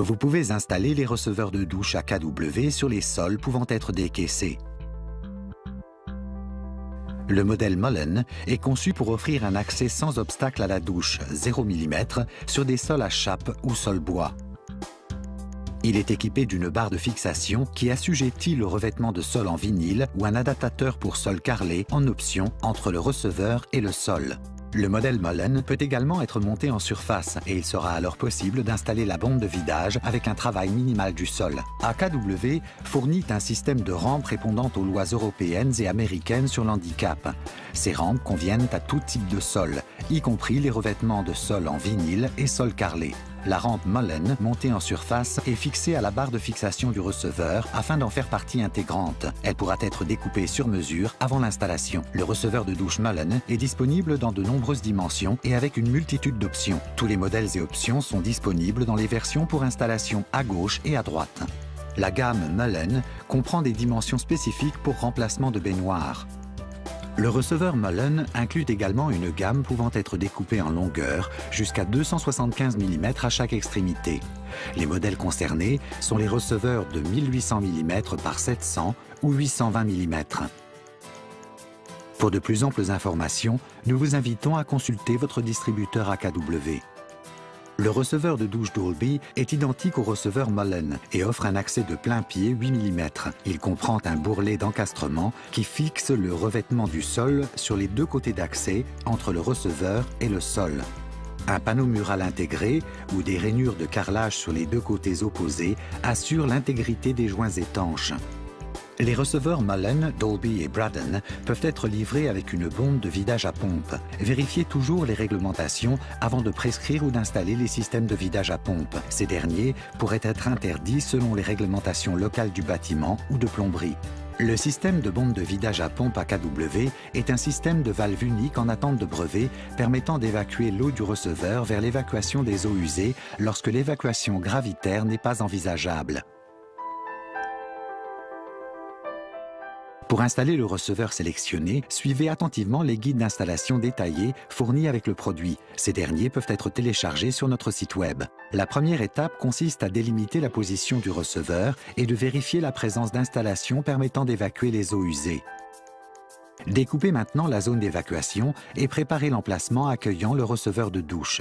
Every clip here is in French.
Vous pouvez installer les receveurs de douche AKW sur les sols pouvant être décaissés. Le modèle Mullen est conçu pour offrir un accès sans obstacle à la douche 0 mm sur des sols à chape ou sol bois. Il est équipé d'une barre de fixation qui assujettit le revêtement de sol en vinyle ou un adaptateur pour sol carrelé en option entre le receveur et le sol. Le modèle Mullen peut également être monté en surface et il sera alors possible d'installer la bombe de vidage avec un travail minimal du sol. AKW fournit un système de rampes répondant aux lois européennes et américaines sur l'handicap. Ces rampes conviennent à tout type de sol, y compris les revêtements de sol en vinyle et sol carrelé. La rampe Mullen, montée en surface, est fixée à la barre de fixation du receveur afin d'en faire partie intégrante. Elle pourra être découpée sur mesure avant l'installation. Le receveur de douche Mullen est disponible dans de nombreuses dimensions et avec une multitude d'options. Tous les modèles et options sont disponibles dans les versions pour installation à gauche et à droite. La gamme Mullen comprend des dimensions spécifiques pour remplacement de baignoire. Le receveur Mullen inclut également une gamme pouvant être découpée en longueur jusqu'à 275 mm à chaque extrémité. Les modèles concernés sont les receveurs de 1800 mm par 700 ou 820 mm. Pour de plus amples informations, nous vous invitons à consulter votre distributeur AKW. Le receveur de douche Dolby est identique au receveur Mullen et offre un accès de plein pied 8 mm. Il comprend un bourrelet d'encastrement qui fixe le revêtement du sol sur les deux côtés d'accès entre le receveur et le sol. Un panneau mural intégré ou des rainures de carrelage sur les deux côtés opposés assurent l'intégrité des joints étanches. Les receveurs Mullen, Dolby et Braden peuvent être livrés avec une bombe de vidage à pompe. Vérifiez toujours les réglementations avant de prescrire ou d'installer les systèmes de vidage à pompe. Ces derniers pourraient être interdits selon les réglementations locales du bâtiment ou de plomberie. Le système de bombe de vidage à pompe AKW est un système de valve unique en attente de brevet permettant d'évacuer l'eau du receveur vers l'évacuation des eaux usées lorsque l'évacuation gravitaire n'est pas envisageable. Pour installer le receveur sélectionné, suivez attentivement les guides d'installation détaillés fournis avec le produit. Ces derniers peuvent être téléchargés sur notre site web. La première étape consiste à délimiter la position du receveur et de vérifier la présence d'installations permettant d'évacuer les eaux usées. Découpez maintenant la zone d'évacuation et préparez l'emplacement accueillant le receveur de douche.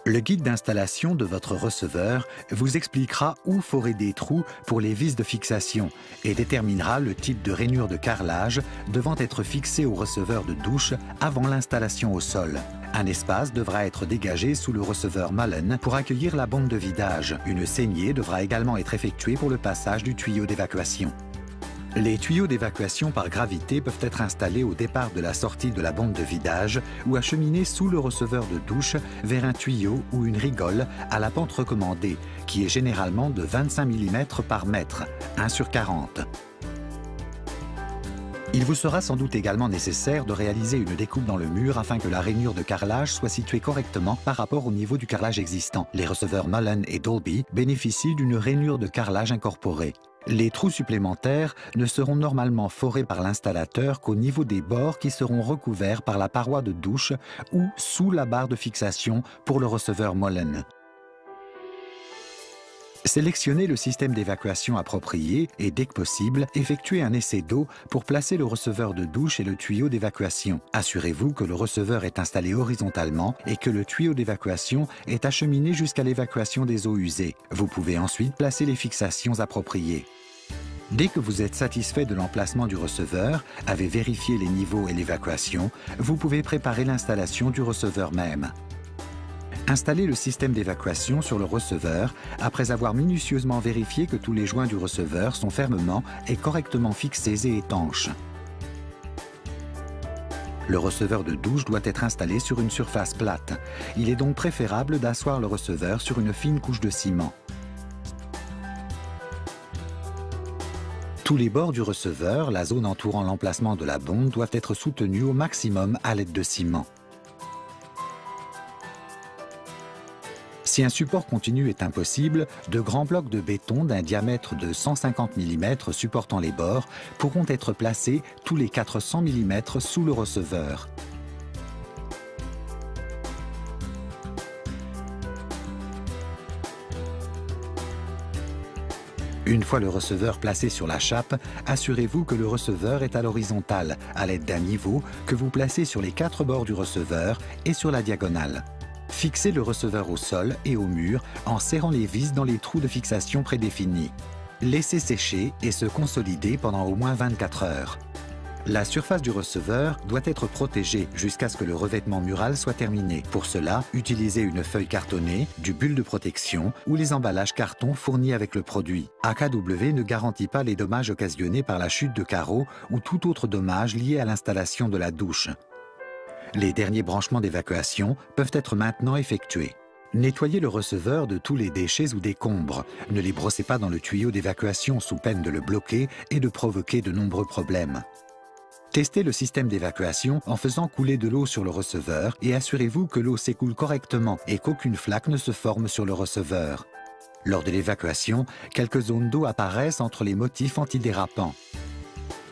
Le guide d'installation de votre receveur vous expliquera où forer des trous pour les vis de fixation et déterminera le type de rainure de carrelage devant être fixé au receveur de douche avant l'installation au sol. Un espace devra être dégagé sous le receveur Mullen pour accueillir la bombe de vidage. Une saignée devra également être effectuée pour le passage du tuyau d'évacuation. Les tuyaux d'évacuation par gravité peuvent être installés au départ de la sortie de la bombe de vidage ou acheminés sous le receveur de douche vers un tuyau ou une rigole à la pente recommandée, qui est généralement de 25 mm par mètre, 1/40. Il vous sera sans doute également nécessaire de réaliser une découpe dans le mur afin que la rainure de carrelage soit située correctement par rapport au niveau du carrelage existant. Les receveurs Mullen et Dolby bénéficient d'une rainure de carrelage incorporée. Les trous supplémentaires ne seront normalement forés par l'installateur qu'au niveau des bords qui seront recouverts par la paroi de douche ou sous la barre de fixation pour le receveur Mullen. Sélectionnez le système d'évacuation approprié et, dès que possible, effectuez un essai d'eau pour placer le receveur de douche et le tuyau d'évacuation. Assurez-vous que le receveur est installé horizontalement et que le tuyau d'évacuation est acheminé jusqu'à l'évacuation des eaux usées. Vous pouvez ensuite placer les fixations appropriées. Dès que vous êtes satisfait de l'emplacement du receveur, avez vérifié les niveaux et l'évacuation, vous pouvez préparer l'installation du receveur même. Installez le système d'évacuation sur le receveur après avoir minutieusement vérifié que tous les joints du receveur sont fermement et correctement fixés et étanches. Le receveur de douche doit être installé sur une surface plate. Il est donc préférable d'asseoir le receveur sur une fine couche de ciment. Tous les bords du receveur, la zone entourant l'emplacement de la bombe, doivent être soutenus au maximum à l'aide de ciment. Si un support continu est impossible, de grands blocs de béton d'un diamètre de 150 mm supportant les bords pourront être placés tous les 400 mm sous le receveur. Une fois le receveur placé sur la chape, assurez-vous que le receveur est à l'horizontale, à l'aide d'un niveau que vous placez sur les 4 bords du receveur et sur la diagonale. Fixez le receveur au sol et au mur en serrant les vis dans les trous de fixation prédéfinis. Laissez sécher et se consolider pendant au moins 24 heures. La surface du receveur doit être protégée jusqu'à ce que le revêtement mural soit terminé. Pour cela, utilisez une feuille cartonnée, du bulle de protection ou les emballages carton fournis avec le produit. AKW ne garantit pas les dommages occasionnés par la chute de carreaux ou tout autre dommage lié à l'installation de la douche. Les derniers branchements d'évacuation peuvent être maintenant effectués. Nettoyez le receveur de tous les déchets ou décombres. Ne les brossez pas dans le tuyau d'évacuation sous peine de le bloquer et de provoquer de nombreux problèmes. Testez le système d'évacuation en faisant couler de l'eau sur le receveur et assurez-vous que l'eau s'écoule correctement et qu'aucune flaque ne se forme sur le receveur. Lors de l'évacuation, quelques zones d'eau apparaissent entre les motifs antidérapants.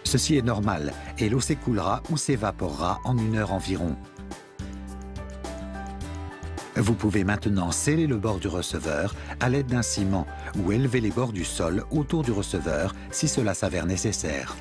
Ceci est normal et l'eau s'écoulera ou s'évaporera en 1 heure environ. Vous pouvez maintenant sceller le bord du receveur à l'aide d'un ciment ou élever les bords du sol autour du receveur si cela s'avère nécessaire.